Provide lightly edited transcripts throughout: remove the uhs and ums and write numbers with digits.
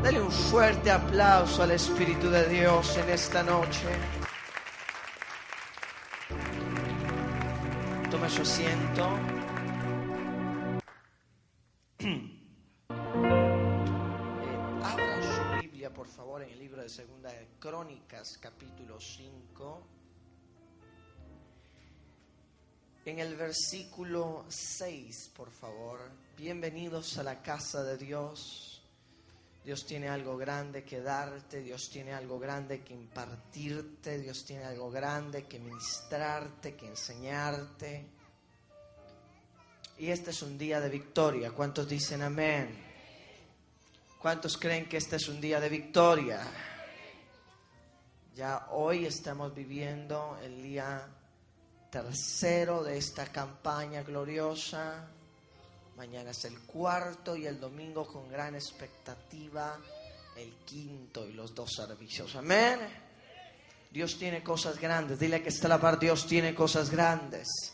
Dale un fuerte aplauso al Espíritu de Dios en esta noche. Tome su asiento. Abra su Biblia, por favor, en el libro de Segunda de Crónicas, capítulo 5. En el versículo 6, por favor. Bienvenidos a la casa de Dios. Dios tiene algo grande que darte, Dios tiene algo grande que impartirte, Dios tiene algo grande que ministrarte, que enseñarte. Y este es un día de victoria. ¿Cuántos dicen amén? ¿Cuántos creen que este es un día de victoria? Ya hoy estamos viviendo el día tercero de esta campaña gloriosa. Mañana es el cuarto y el domingo con gran expectativa el quinto y los 2 servicios. Amén. Dios tiene cosas grandes. Dile que está a la par, Dios tiene cosas grandes.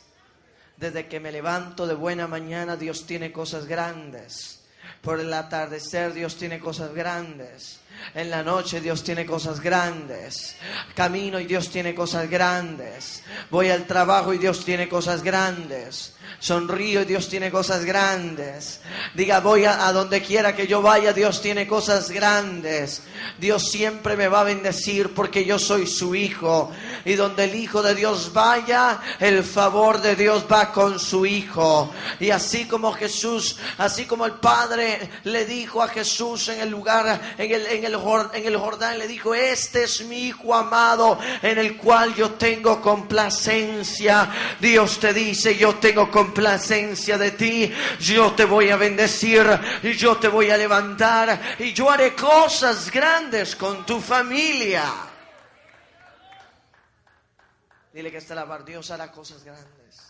Desde que me levanto de buena mañana, Dios tiene cosas grandes. Por el atardecer, Dios tiene cosas grandes. En la noche Dios tiene cosas grandes. Camino y Dios tiene cosas grandes. Voy al trabajo y Dios tiene cosas grandes. Sonrío y Dios tiene cosas grandes. Diga, voy a donde quiera que yo vaya, Dios tiene cosas grandes. Dios siempre me va a bendecir porque yo soy su hijo. Y donde el Hijo de Dios vaya, el favor de Dios va con su Hijo. Y así como Jesús, así como el Padre le dijo a Jesús en el lugar, en el Jordán, le dijo: este es mi Hijo amado en el cual yo tengo complacencia. Dios te dice: yo tengo complacencia de ti, yo te voy a bendecir y yo te voy a levantar y yo haré cosas grandes con tu familia. Dile que está a la par, Dios hará cosas grandes.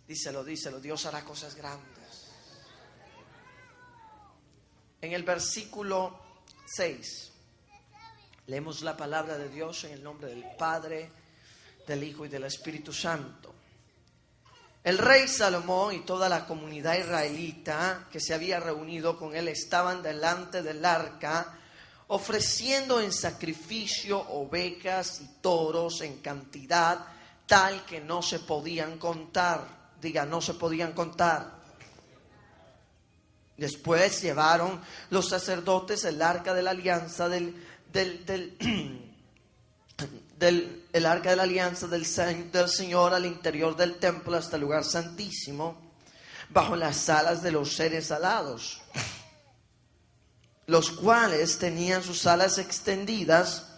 Díselo, Dios hará cosas grandes. En el versículo 6 leemos la palabra de Dios en el nombre del Padre, del Hijo y del Espíritu Santo. El rey Salomón y toda la comunidad israelita que se había reunido con él estaban delante del arca, ofreciendo en sacrificio ovejas y toros en cantidad tal que no se podían contar. Diga, no se podían contar. Después llevaron los sacerdotes el arca de la alianza el arca de la alianza del Señor al interior del templo hasta el lugar santísimo, bajo las alas de los seres alados, los cuales tenían sus alas extendidas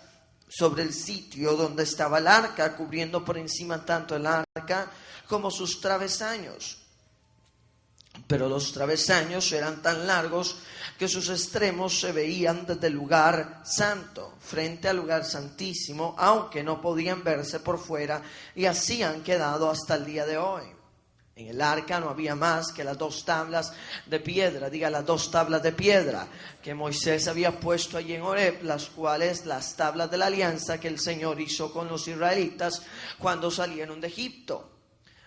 sobre el sitio donde estaba el arca, cubriendo por encima tanto el arca como sus travesaños. Pero los travesaños eran tan largos que sus extremos se veían desde el lugar santo, frente al lugar santísimo, aunque no podían verse por fuera, y así han quedado hasta el día de hoy. En el arca no había más que las 2 tablas de piedra, diga, las 2 tablas de piedra que Moisés había puesto allí en Horeb, las cuales las tablas de la alianza que el Señor hizo con los israelitas cuando salieron de Egipto.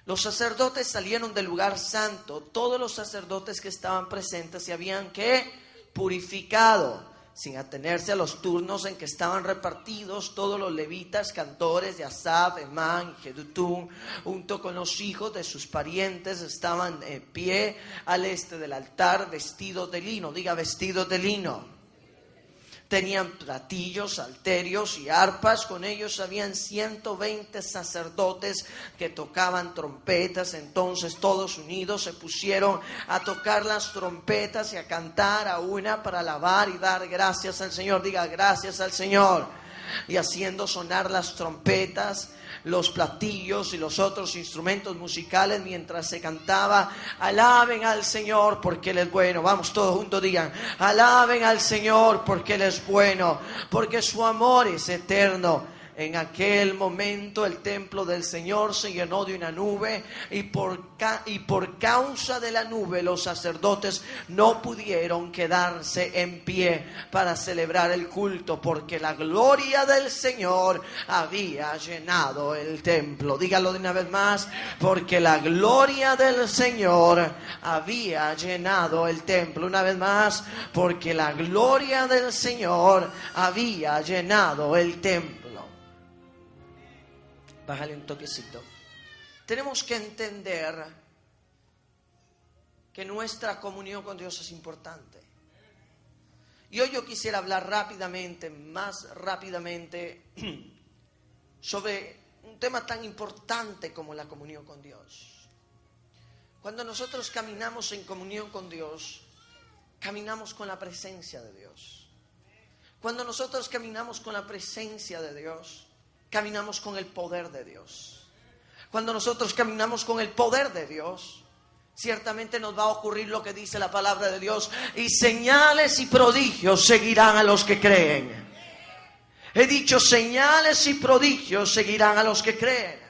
Los sacerdotes salieron del lugar santo. Todos los sacerdotes que estaban presentes se habían purificado, sin atenerse a los turnos en que estaban repartidos. Todos los levitas, cantores de Asaf, Emán y Jedutún, junto con los hijos de sus parientes, estaban en pie al este del altar, vestidos de lino. Diga, vestidos de lino. Tenían platillos, salterios y arpas. Con ellos habían 120 sacerdotes que tocaban trompetas. Entonces todos unidos se pusieron a tocar las trompetas y a cantar a una para alabar y dar gracias al Señor. Diga, gracias al Señor. Y haciendo sonar las trompetas, los platillos y los otros instrumentos musicales mientras se cantaba: alaben al Señor porque Él es bueno. Vamos todos juntos, digan: alaben al Señor porque Él es bueno, porque su amor es eterno. En aquel momento el templo del Señor se llenó de una nube y por causa de la nube los sacerdotes no pudieron quedarse en pie para celebrar el culto, porque la gloria del Señor había llenado el templo. Dígalo de una vez más, porque la gloria del Señor había llenado el templo. Una vez más, porque la gloria del Señor había llenado el templo. Bájale un toquecito. Tenemos que entender que nuestra comunión con Dios es importante. Y hoy yo quisiera hablar más rápidamente, sobre un tema tan importante como la comunión con Dios. Cuando nosotros caminamos en comunión con Dios, caminamos con la presencia de Dios. Cuando nosotros caminamos con la presencia de Dios, caminamos con el poder de Dios. Cuando nosotros caminamos con el poder de Dios, ciertamente nos va a ocurrir lo que dice la palabra de Dios: y señales y prodigios seguirán a los que creen. He dicho, señales y prodigios seguirán a los que creen.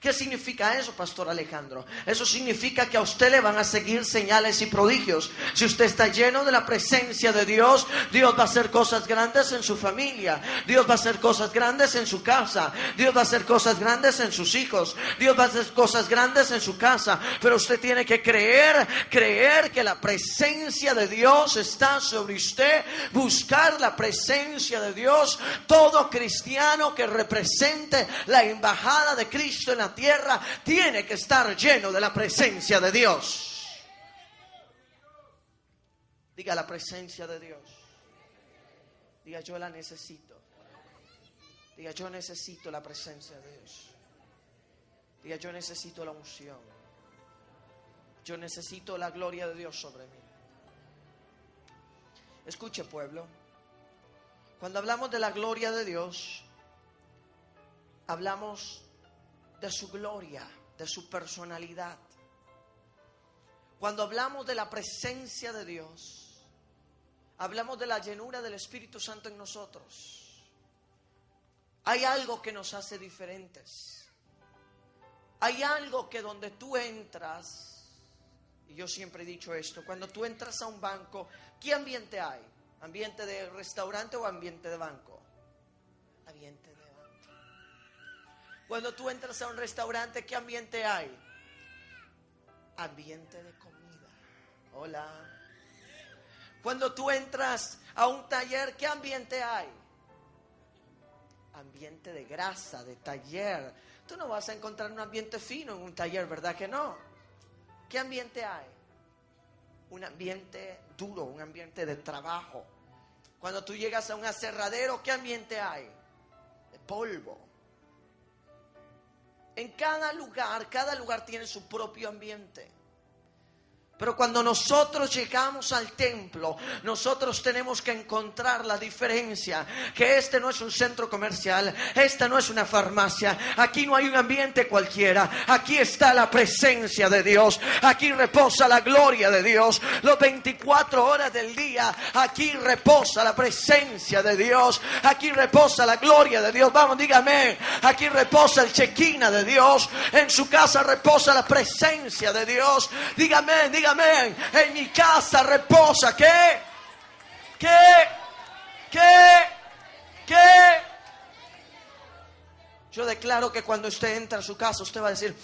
¿Qué significa eso, Pastor Alejandro? Eso significa que a usted le van a seguir señales y prodigios. Si usted está lleno de la presencia de Dios, Dios va a hacer cosas grandes en su familia. Dios va a hacer cosas grandes en su casa. Dios va a hacer cosas grandes en sus hijos. Dios va a hacer cosas grandes en su casa. Pero usted tiene que creer que la presencia de Dios está sobre usted. Buscar la presencia de Dios. Todo cristiano que represente la embajada de Cristo en la tierra tiene que estar lleno de la presencia de Dios. Diga: la presencia de Dios. Diga: yo la necesito. Diga: yo necesito la presencia de Dios. Diga: yo necesito la unción. Yo necesito la gloria de Dios sobre mí. Escuche, pueblo, cuando hablamos de la gloria de Dios, hablamos de su gloria, de su personalidad. Cuando hablamos de la presencia de Dios, hablamos de la llenura del Espíritu Santo en nosotros. Hay algo que nos hace diferentes. Hay algo que donde tú entras, y yo siempre he dicho esto, cuando tú entras a un banco, ¿qué ambiente hay? ¿Ambiente de restaurante o ambiente de banco? Ambiente de banco. Cuando tú entras a un restaurante, ¿qué ambiente hay? Ambiente de comida. Hola. Cuando tú entras a un taller, ¿qué ambiente hay? Ambiente de grasa, de taller. Tú no vas a encontrar un ambiente fino en un taller, ¿verdad que no? ¿Qué ambiente hay? Un ambiente duro, un ambiente de trabajo. Cuando tú llegas a un aserradero, ¿qué ambiente hay? De polvo. En cada lugar tiene su propio ambiente. Pero cuando nosotros llegamos al templo, nosotros tenemos que encontrar la diferencia, que este no es un centro comercial, esta no es una farmacia, aquí no hay un ambiente cualquiera, aquí está la presencia de Dios, aquí reposa la gloria de Dios, los 24 horas del día, aquí reposa la presencia de Dios, aquí reposa la gloria de Dios. Vamos, dígame, aquí reposa el Shekinah de Dios, en su casa reposa la presencia de Dios. Dígame, dígame. En mi casa reposa, ¿qué? Yo declaro que cuando usted entra a su casa, usted va a decir: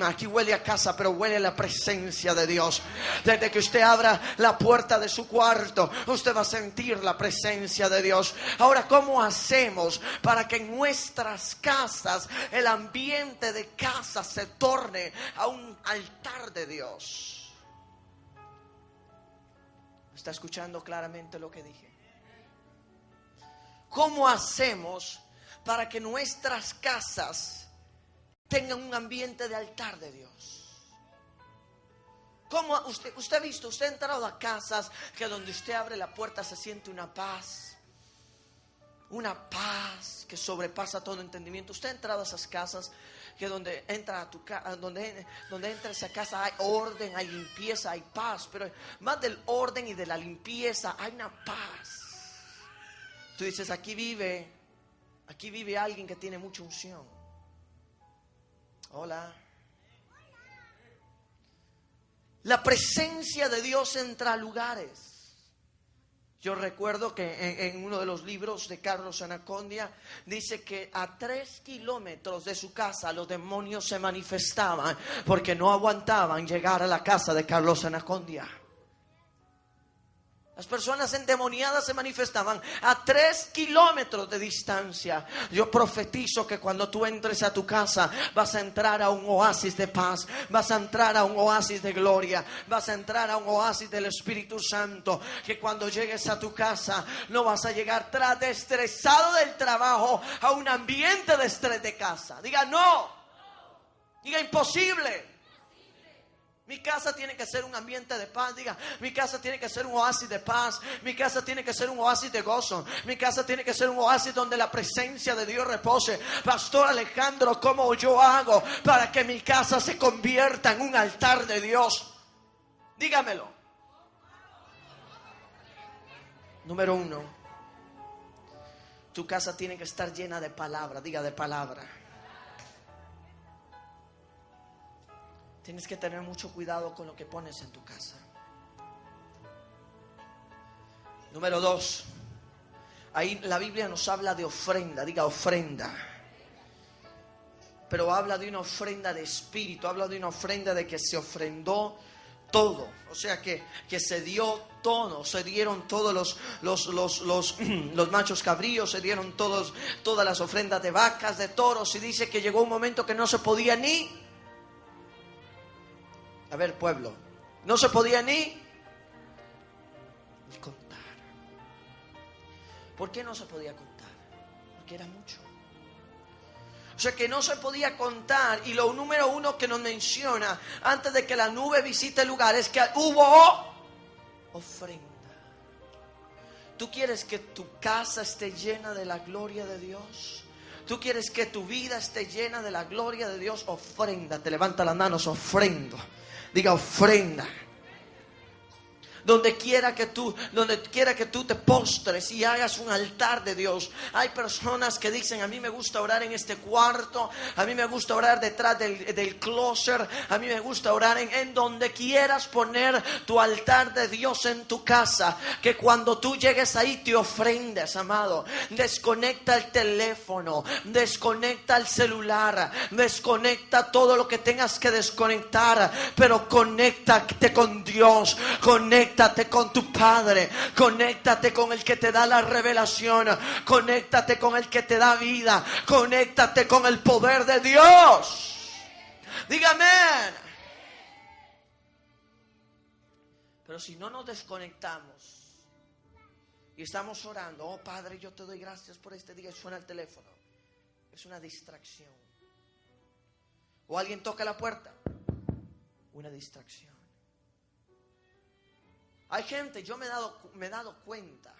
aquí huele a casa, pero huele a la presencia de Dios. Desde que usted abra la puerta de su cuarto, usted va a sentir la presencia de Dios. Ahora, ¿cómo hacemos para que en nuestras casas el ambiente de casa se torne a un altar de Dios? ¿Está escuchando claramente lo que dije? ¿Cómo hacemos para que nuestras casas tengan un ambiente de altar de Dios? ¿Cómo usted ha visto, usted ha entrado a casas que donde usted abre la puerta se siente una paz que sobrepasa todo entendimiento? Usted ha entrado a esas casas que donde entra a tu casa, donde entra a esa casa hay orden, hay limpieza, hay paz, pero más del orden y de la limpieza hay una paz. Tú dices: aquí vive Aquí vive alguien que tiene mucha unción. Hola. La presencia de Dios entra a lugares. Yo recuerdo que en uno de los libros de Carlos Anacondia dice que a 3 kilómetros de su casa los demonios se manifestaban porque no aguantaban llegar a la casa de Carlos Anacondia. Las personas endemoniadas se manifestaban a 3 kilómetros de distancia. Yo profetizo que cuando tú entres a tu casa vas a entrar a un oasis de paz, vas a entrar a un oasis de gloria, vas a entrar a un oasis del Espíritu Santo. Que cuando llegues a tu casa no vas a llegar estresado del trabajo a un ambiente de estrés de casa. Diga no, diga imposible. Mi casa tiene que ser un ambiente de paz. Diga, mi casa tiene que ser un oasis de paz. Mi casa tiene que ser un oasis de gozo. Mi casa tiene que ser un oasis donde la presencia de Dios repose. Pastor Alejandro, ¿cómo yo hago para que mi casa se convierta en un altar de Dios? Dígamelo. Número 1, tu casa tiene que estar llena de palabra. Diga, de palabra. Tienes que tener mucho cuidado con lo que pones en tu casa. Número 2, ahí la Biblia nos habla de ofrenda. Diga ofrenda. Pero habla de una ofrenda de espíritu. Habla de una ofrenda de que se ofrendó todo. O sea que se dio todo. Se dieron todos los machos cabríos. Se dieron todas las ofrendas de vacas, de toros. Y dice que llegó un momento que no se podía ni... A ver, pueblo, no se podía ni contar. ¿Por qué no se podía contar? Porque era mucho. O sea que no se podía contar. Y lo número 1 que nos menciona antes de que la nube visite el lugar es que hubo ofrenda. ¿Tú quieres que tu casa esté llena de la gloria de Dios? ¿Tú quieres que tu vida esté llena de la gloria de Dios? Ofrenda. Te levanta las manos, ofrendo. Diga ofrenda. Donde quiera que tú te postres y hagas un altar de Dios. Hay personas que dicen, a mí me gusta orar en este cuarto, a mí me gusta orar detrás del closet, a mí me gusta orar en donde quieras poner tu altar de Dios en tu casa. Que cuando tú llegues ahí te ofrendes, amado. Desconecta el teléfono, desconecta el celular, desconecta todo lo que tengas que desconectar, pero conéctate con Dios, conéctate con tu Padre, conéctate con el que te da la revelación, conéctate con el que te da vida, conéctate con el poder de Dios. Dígame. Pero si no nos desconectamos y estamos orando, oh Padre, yo te doy gracias por este día, y suena el teléfono, es una distracción. O alguien toca la puerta, una distracción. Hay gente, yo me he dado cuenta